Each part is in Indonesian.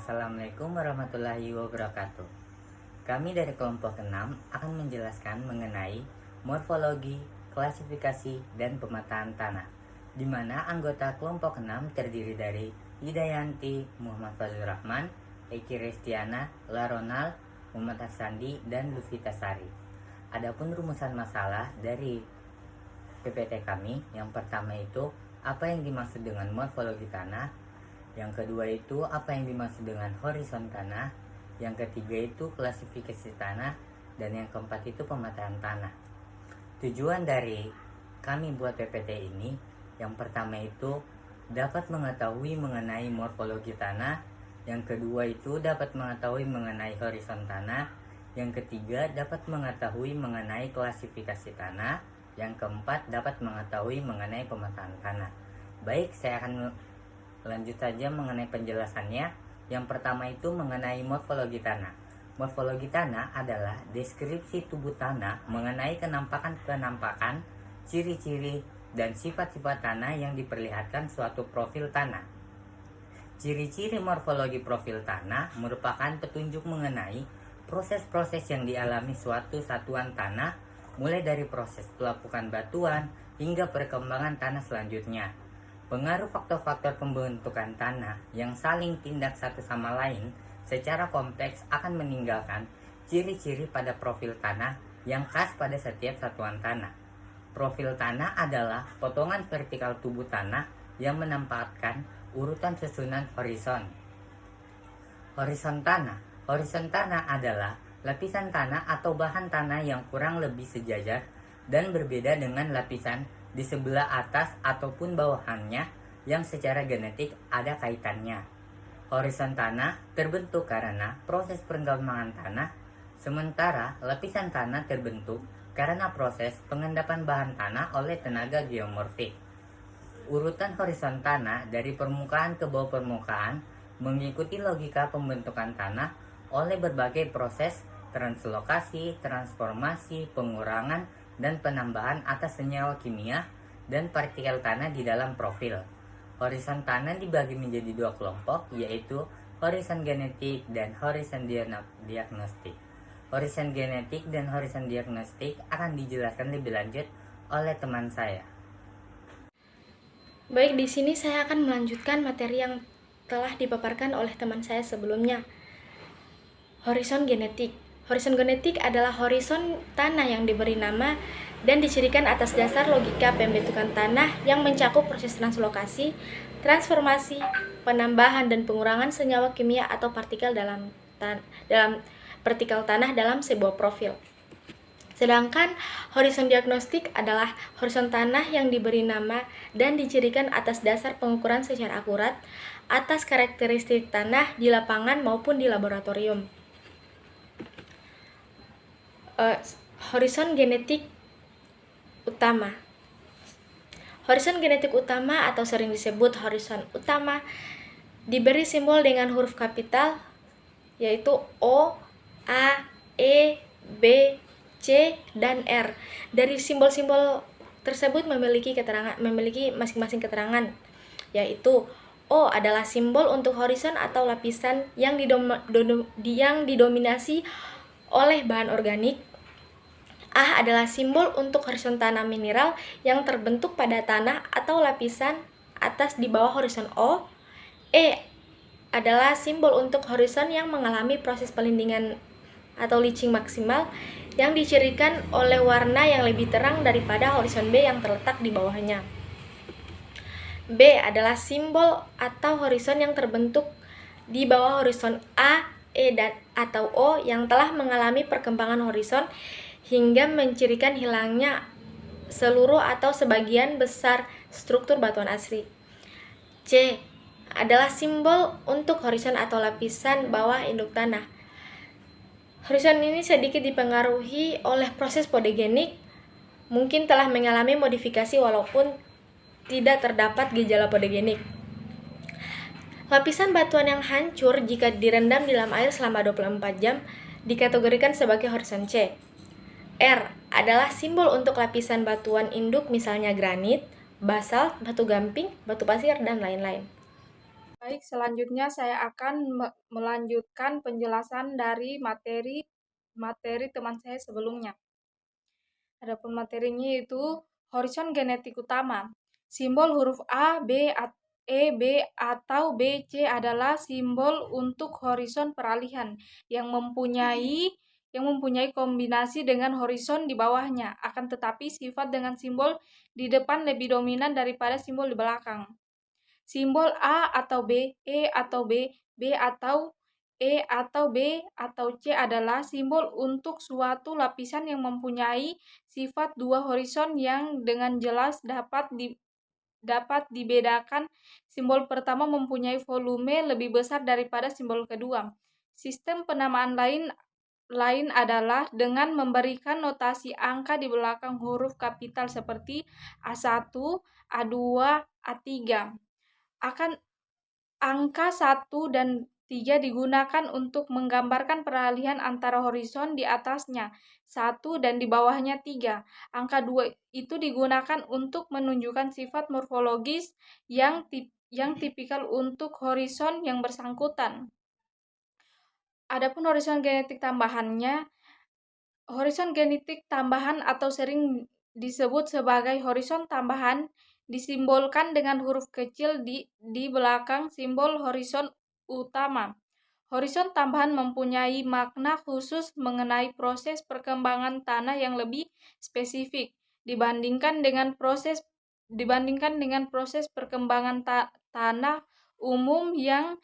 Assalamualaikum warahmatullahi wabarakatuh. Kami dari kelompok 6 akan menjelaskan mengenai morfologi, klasifikasi, dan pemetaan tanah, di mana anggota kelompok 6 terdiri dari Hidayanti, Muhammad Fazlur Rahman, Eki Restiana, Laronal, Muhammad Hassandi, dan Lufita Sari. Adapun rumusan masalah dari PPT kami, yang pertama itu apa yang dimaksud dengan morfologi tanah, yang kedua itu apa yang dimaksud dengan horizon tanah, yang ketiga itu klasifikasi tanah, dan yang keempat itu pemetaan tanah. Tujuan dari kami buat PPT ini, yang pertama itu dapat mengetahui mengenai morfologi tanah, yang kedua itu dapat mengetahui mengenai horizon tanah, yang ketiga dapat mengetahui mengenai klasifikasi tanah, yang keempat dapat mengetahui mengenai pemetaan tanah. Baik, saya akan lanjut saja mengenai penjelasannya. Yang pertama itu mengenai morfologi tanah. Morfologi tanah adalah deskripsi tubuh tanah mengenai kenampakan, ciri-ciri, dan sifat-sifat tanah yang diperlihatkan suatu profil tanah. Ciri-ciri morfologi profil tanah merupakan petunjuk mengenai proses-proses yang dialami suatu satuan tanah, mulai dari proses pelapukan batuan hingga perkembangan tanah selanjutnya. Pengaruh faktor-faktor pembentukan tanah yang saling tindak satu sama lain secara kompleks akan meninggalkan ciri-ciri pada profil tanah yang khas pada setiap satuan tanah. Profil tanah adalah potongan vertikal tubuh tanah yang menempatkan urutan susunan horizon. Horizon tanah adalah lapisan tanah atau bahan tanah yang kurang lebih sejajar dan berbeda dengan lapisan di sebelah atas ataupun bawahannya yang secara genetik ada kaitannya. Horizon tanah terbentuk karena proses perkembangan tanah, sementara lapisan tanah terbentuk karena proses pengendapan bahan tanah oleh tenaga geomorfik. Urutan horizon tanah dari permukaan ke bawah permukaan mengikuti logika pembentukan tanah oleh berbagai proses translokasi, transformasi, pengurangan, dan penambahan atas senyawa kimia dan partikel tanah di dalam profil. Horizon tanah dibagi menjadi dua kelompok, yaitu horizon genetik dan horizon diagnostik. Horizon genetik dan horizon diagnostik akan dijelaskan lebih lanjut oleh teman saya. Baik, di sini saya akan melanjutkan materi yang telah dipaparkan oleh teman saya sebelumnya. Horizon genetik. Horizon genetik adalah horizon tanah yang diberi nama dan dicirikan atas dasar logika pembentukan tanah yang mencakup proses translokasi, transformasi, penambahan dan pengurangan senyawa kimia atau partikel dalam partikel tanah dalam sebuah profil. Sedangkan horizon diagnostik adalah horizon tanah yang diberi nama dan dicirikan atas dasar pengukuran secara akurat atas karakteristik tanah di lapangan maupun di laboratorium. Horizon genetik utama. Horizon genetik utama atau sering disebut horizon utama diberi simbol dengan huruf kapital yaitu O, A, E, B, C, dan R. Dari simbol-simbol tersebut memiliki masing-masing keterangan, yaitu O adalah simbol untuk horizon atau lapisan yang didominasi oleh bahan organik. A adalah simbol untuk horizon tanah mineral yang terbentuk pada tanah atau lapisan atas di bawah horizon O. E adalah simbol untuk horizon yang mengalami proses pelindingan atau leaching maksimal yang dicirikan oleh warna yang lebih terang daripada horizon B yang terletak di bawahnya. B adalah simbol atau horizon yang terbentuk di bawah horizon A, E, dan atau O yang telah mengalami perkembangan horizon hingga mencirikan hilangnya seluruh atau sebagian besar struktur batuan asli. C adalah simbol untuk horizon atau lapisan bawah induk tanah. Horizon ini sedikit dipengaruhi oleh proses podogenik, mungkin telah mengalami modifikasi walaupun tidak terdapat gejala podogenik. Lapisan batuan yang hancur jika direndam di dalam air selama 24 jam dikategorikan sebagai horizon C. R adalah simbol untuk lapisan batuan induk misalnya granit, basalt, batu gamping, batu pasir, dan lain-lain. Baik, selanjutnya saya akan melanjutkan penjelasan dari materi teman saya sebelumnya. Adapun materinya yaitu horizon genetik utama. Simbol huruf A, B, E, B, atau B, C adalah simbol untuk horizon peralihan yang mempunyai kombinasi dengan horizon di bawahnya. Akan tetapi sifat dengan simbol di depan lebih dominan daripada simbol di belakang. Simbol A atau B, E atau B, B atau E atau B atau C adalah simbol untuk suatu lapisan yang mempunyai sifat dua horizon yang dengan jelas dapat dibedakan. Simbol pertama mempunyai volume lebih besar daripada simbol kedua. Sistem penamaan lain adalah dengan memberikan notasi angka di belakang huruf kapital seperti A1, A2, A3. Angka 1 dan 3 digunakan untuk menggambarkan peralihan antara horizon di atasnya 1 dan di bawahnya 3. Angka 2 itu digunakan untuk menunjukkan sifat morfologis yang tipikal untuk horizon yang bersangkutan. Adapun horizon genetik tambahan atau sering disebut sebagai horizon tambahan disimbolkan dengan huruf kecil di belakang simbol horizon utama. Horizon tambahan mempunyai makna khusus mengenai proses perkembangan tanah yang lebih spesifik dibandingkan dengan proses perkembangan tanah umum yang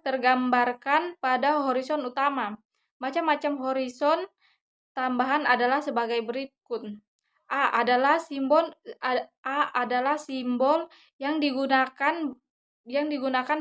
tergambarkan pada horizon utama. Macam-macam horizon tambahan adalah sebagai berikut. A adalah simbol yang digunakan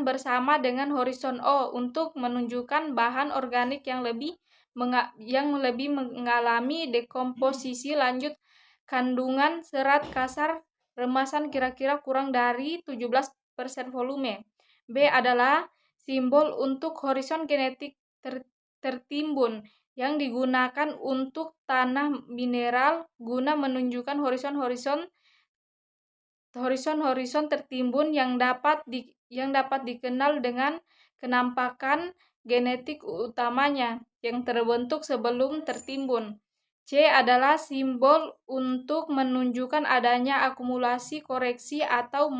bersama dengan horizon O untuk menunjukkan bahan organik yang lebih mengalami dekomposisi lanjut. Kandungan serat kasar remasan kira-kira kurang dari 17% volume. B adalah simbol untuk horizon genetik tertimbun yang digunakan untuk tanah mineral guna menunjukkan horizon tertimbun yang dapat dikenal dengan kenampakan genetik utamanya yang terbentuk sebelum tertimbun. C adalah simbol untuk menunjukkan adanya akumulasi koreksi atau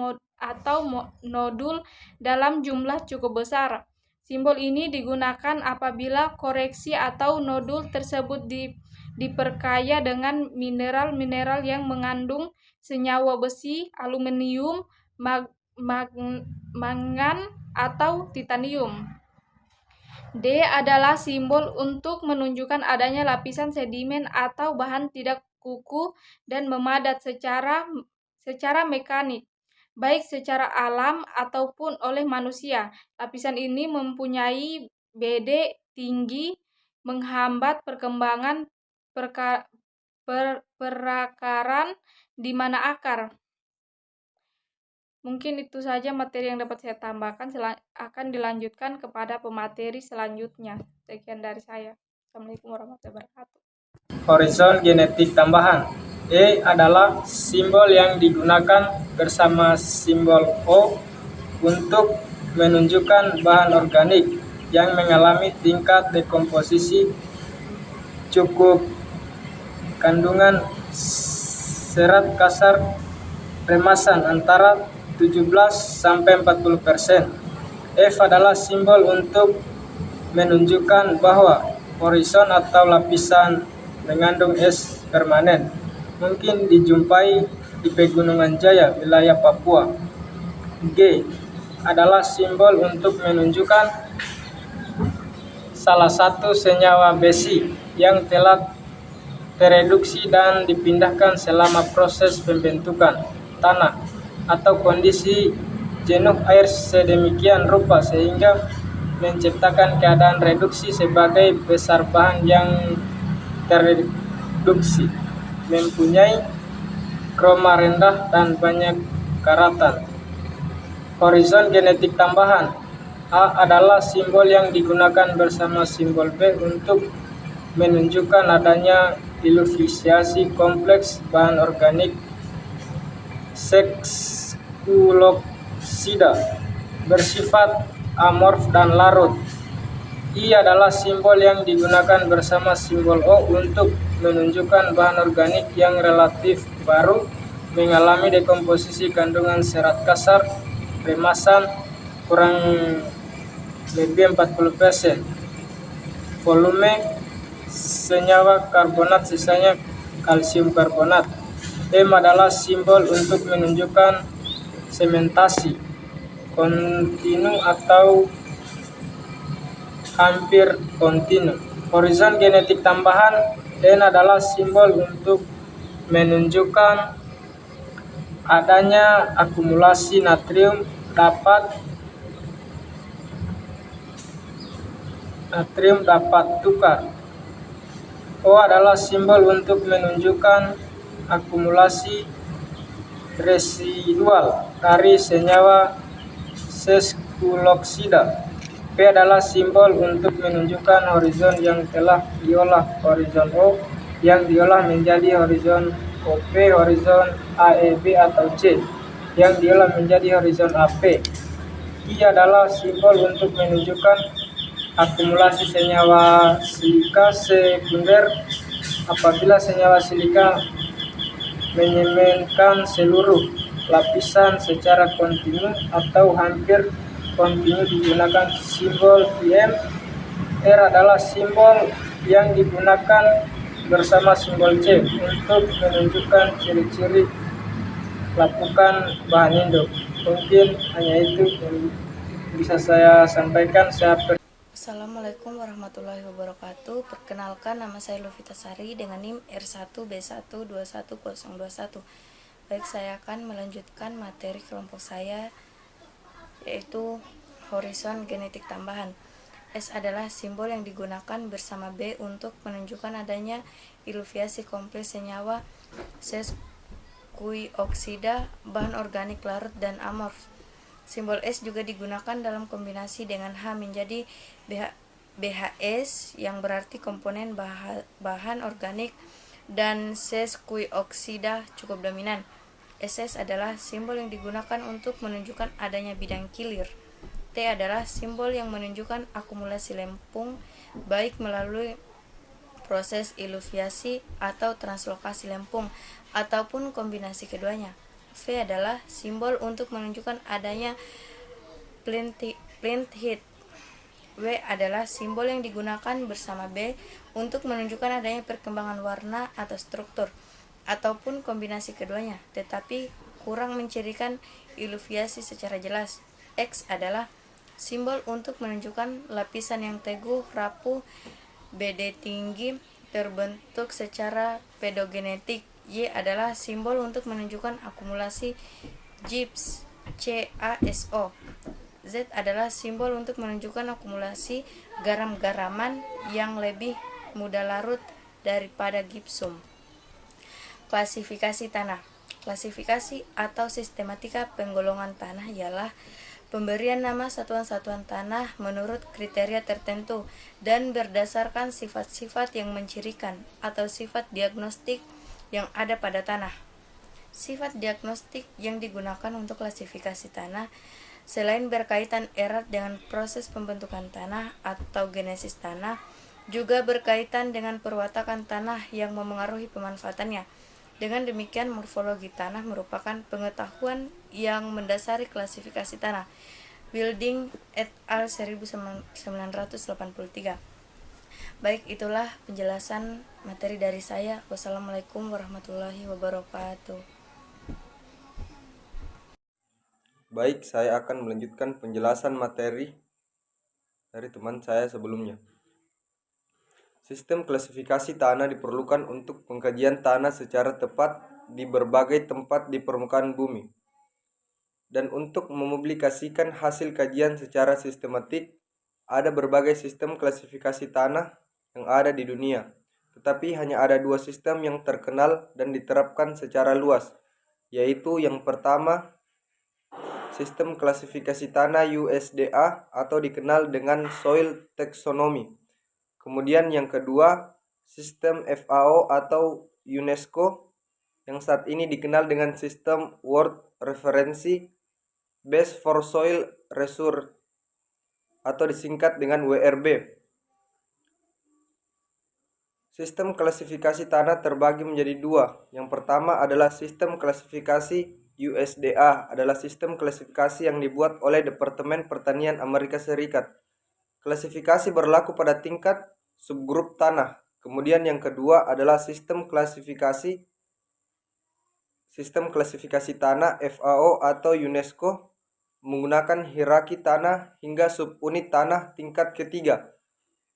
nodul dalam jumlah cukup besar. Simbol ini digunakan apabila koreksi atau nodul tersebut diperkaya dengan mineral-mineral yang mengandung senyawa besi, aluminium, mangan, atau titanium. D adalah simbol untuk menunjukkan adanya lapisan sedimen atau bahan tidak kuku dan memadat secara mekanik, baik secara alam ataupun oleh manusia. Lapisan ini mempunyai BD tinggi, menghambat perkembangan perakaran di mana akar. Mungkin itu saja materi yang dapat saya tambahkan. Akan dilanjutkan kepada pemateri selanjutnya. Sekian dari saya. Assalamualaikum warahmatullahi wabarakatuh. Horizon genetik tambahan. E adalah simbol yang digunakan bersama simbol O untuk menunjukkan bahan organik yang mengalami tingkat dekomposisi cukup. Kandungan serat kasar remasan antara 17-40%. F adalah simbol untuk menunjukkan bahwa horizon atau lapisan mengandung es permanen, mungkin dijumpai di Pegunungan Jaya, wilayah Papua. G adalah simbol untuk menunjukkan salah satu senyawa besi yang telah tereduksi dan dipindahkan selama proses pembentukan tanah atau kondisi jenuh air sedemikian rupa sehingga menciptakan keadaan reduksi sebagai besar bahan yang tereduksi, mempunyai kroma rendah dan banyak karatan. Horizon genetik tambahan. A adalah simbol yang digunakan bersama simbol B untuk menunjukkan adanya ilufisiasi kompleks bahan organik sekskuloksida bersifat amorf dan larut. I adalah simbol yang digunakan bersama simbol O untuk menunjukkan bahan organik yang relatif baru, mengalami dekomposisi kandungan serat kasar, remasan kurang lebih 40%. Volume senyawa karbonat, sisanya kalsium karbonat. M adalah simbol untuk menunjukkan sementasi, kontinu atau hampir kontinu. Horizon genetik tambahan, N adalah simbol untuk menunjukkan adanya akumulasi natrium dapat tukar. O adalah simbol untuk menunjukkan akumulasi residual dari senyawa seskuloksida. P adalah simbol untuk menunjukkan horizon yang telah diolah, horizon O yang diolah menjadi horizon OP, horizon AEB atau C yang diolah menjadi horizon AP. I adalah simbol untuk menunjukkan akumulasi senyawa silika sekunder apabila senyawa silika menyemenkan seluruh lapisan secara kontinu atau hampir kontinu digunakan simbol PM. R adalah simbol yang digunakan bersama simbol C untuk menunjukkan ciri-ciri lapukan bahan induk. Mungkin hanya itu yang bisa saya sampaikan. Assalamualaikum warahmatullahi wabarakatuh. Perkenalkan, nama saya Lovita Sari dengan NIM R1B121021. Baik, saya akan melanjutkan materi kelompok saya, yaitu horizon genetik tambahan. S adalah simbol yang digunakan bersama B untuk menunjukkan adanya iluviasi kompleks senyawa sesquioksida, bahan organik larut dan amorf. Simbol S juga digunakan dalam kombinasi dengan H menjadi BHS yang berarti komponen bahan organik dan sesquioksida cukup dominan. SS adalah simbol yang digunakan untuk menunjukkan adanya bidang kilir. T adalah simbol yang menunjukkan akumulasi lempung baik melalui proses iluviasi atau translokasi lempung ataupun kombinasi keduanya. V adalah simbol untuk menunjukkan adanya plant heat. W adalah simbol yang digunakan bersama B untuk menunjukkan adanya perkembangan warna atau struktur ataupun kombinasi keduanya, tetapi kurang mencirikan iluviasi secara jelas. X adalah simbol untuk menunjukkan lapisan yang teguh, rapuh, BD tinggi, terbentuk secara pedogenetik. Y adalah simbol untuk menunjukkan akumulasi gips, CaSO. Z adalah simbol untuk menunjukkan akumulasi garam-garaman yang lebih mudah larut daripada gipsum. Klasifikasi tanah. Klasifikasi atau sistematika penggolongan tanah ialah pemberian nama satuan-satuan tanah menurut kriteria tertentu dan berdasarkan sifat-sifat yang mencirikan atau sifat diagnostik yang ada pada tanah. Sifat diagnostik yang digunakan untuk klasifikasi tanah selain berkaitan erat dengan proses pembentukan tanah atau genesis tanah, juga berkaitan dengan perwatakan tanah yang memengaruhi pemanfaatannya. Dengan demikian, morfologi tanah merupakan pengetahuan yang mendasari klasifikasi tanah. Wilding et al. 1983. Baik, itulah penjelasan materi dari saya. Wassalamualaikum warahmatullahi wabarakatuh. Baik, saya akan melanjutkan penjelasan materi dari teman saya sebelumnya. Sistem klasifikasi tanah diperlukan untuk pengkajian tanah secara tepat di berbagai tempat di permukaan bumi. Dan untuk mempublikasikan hasil kajian secara sistematik, ada berbagai sistem klasifikasi tanah yang ada di dunia. Tetapi hanya ada dua sistem yang terkenal dan diterapkan secara luas, yaitu yang pertama, sistem klasifikasi tanah USDA atau dikenal dengan Soil Taxonomy. Kemudian yang kedua, sistem FAO atau UNESCO yang saat ini dikenal dengan sistem World Reference Base for Soil Resource atau disingkat dengan WRB. Sistem klasifikasi tanah terbagi menjadi dua. Yang pertama adalah sistem klasifikasi USDA, adalah sistem klasifikasi yang dibuat oleh Departemen Pertanian Amerika Serikat. Klasifikasi berlaku pada tingkat subgrup tanah. Kemudian yang kedua adalah sistem klasifikasi tanah FAO atau UNESCO menggunakan hierarki tanah hingga subunit tanah tingkat ketiga.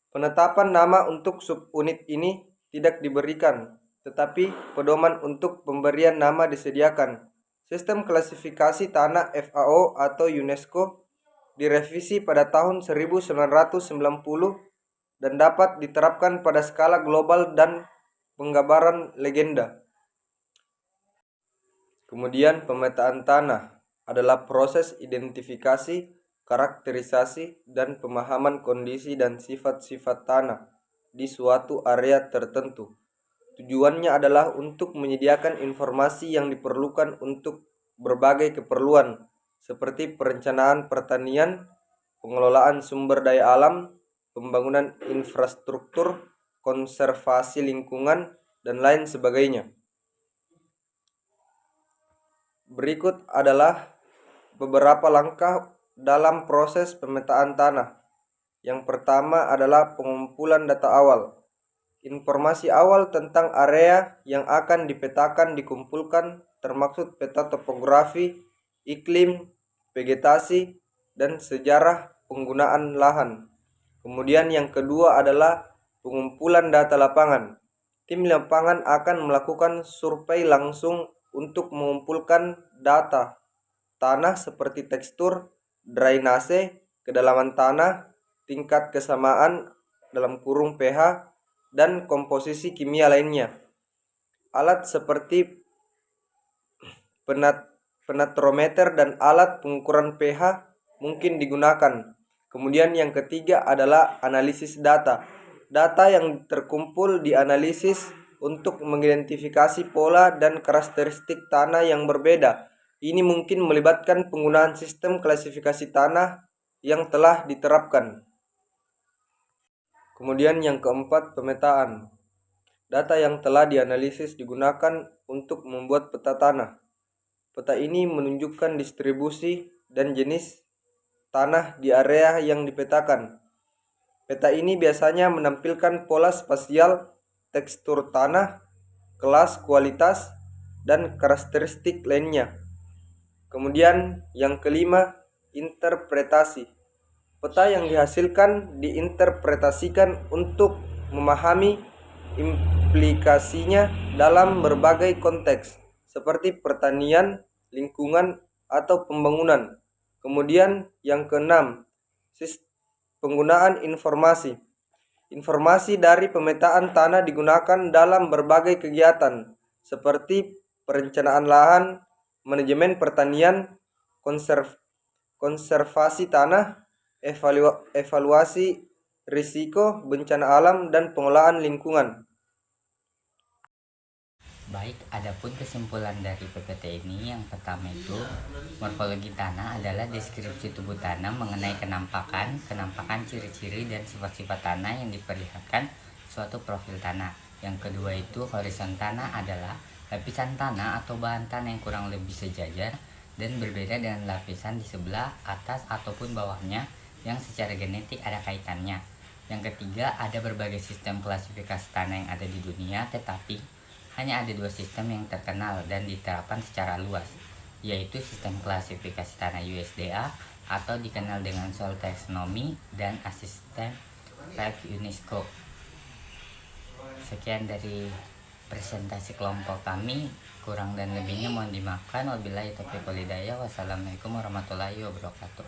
Penetapan nama untuk subunit ini tidak diberikan, tetapi pedoman untuk pemberian nama disediakan. Sistem klasifikasi tanah FAO atau UNESCO direvisi pada tahun 1990 dan dapat diterapkan pada skala global dan penggambaran legenda. Kemudian pemetaan tanah adalah proses identifikasi, karakterisasi, dan pemahaman kondisi dan sifat-sifat tanah di suatu area tertentu. Tujuannya adalah untuk menyediakan informasi yang diperlukan untuk berbagai keperluan, seperti perencanaan pertanian, pengelolaan sumber daya alam, pembangunan infrastruktur, konservasi lingkungan, dan lain sebagainya. Berikut adalah beberapa langkah dalam proses pemetaan tanah. Yang pertama adalah pengumpulan data awal. Informasi awal tentang area yang akan dipetakan dikumpulkan, termasuk peta topografi, iklim, vegetasi, dan sejarah penggunaan lahan. Kemudian yang kedua adalah pengumpulan data lapangan. Tim lapangan akan melakukan survei langsung untuk mengumpulkan data tanah seperti tekstur, drainase, kedalaman tanah, tingkat kesamaan (pH), dan komposisi kimia lainnya. Alat seperti penetrometer dan alat pengukuran pH mungkin digunakan. Kemudian yang ketiga adalah analisis data. Data yang terkumpul dianalisis untuk mengidentifikasi pola dan karakteristik tanah yang berbeda. Ini mungkin melibatkan penggunaan sistem klasifikasi tanah yang telah diterapkan. Kemudian yang keempat, pemetaan. Data yang telah dianalisis digunakan untuk membuat peta tanah. Peta ini menunjukkan distribusi dan jenis tanah di area yang dipetakan. Peta ini biasanya menampilkan pola spasial, tekstur tanah, kelas, kualitas, dan karakteristik lainnya. Kemudian yang kelima, interpretasi. Peta yang dihasilkan diinterpretasikan untuk memahami implikasinya dalam berbagai konteks, seperti pertanian, lingkungan, atau pembangunan. Kemudian yang keenam, penggunaan informasi. Informasi dari pemetaan tanah digunakan dalam berbagai kegiatan, seperti perencanaan lahan, manajemen pertanian, konservasi tanah, evaluasi risiko bencana alam, dan pengelolaan lingkungan. Baik, adapun kesimpulan dari PPT ini, yang pertama itu morfologi tanah adalah deskripsi tubuh tanah mengenai kenampakan, ciri-ciri dan sifat-sifat tanah yang diperlihatkan suatu profil tanah. Yang kedua itu horizon tanah adalah lapisan tanah atau bahan tanah yang kurang lebih sejajar dan berbeda dengan lapisan di sebelah atas ataupun bawahnya yang secara genetik ada kaitannya. Yang ketiga, ada berbagai sistem klasifikasi tanah yang ada di dunia, tetapi hanya ada dua sistem yang terkenal dan diterapkan secara luas, yaitu sistem klasifikasi tanah USDA atau dikenal dengan Soil Taxonomy dan Assisted Type UNESCO. Sekian dari presentasi kelompok kami, kurang dan lebihnya mohon dimaafkan. Wabillahi taufiq wal hidayah. Wassalamualaikum warahmatullahi wabarakatuh.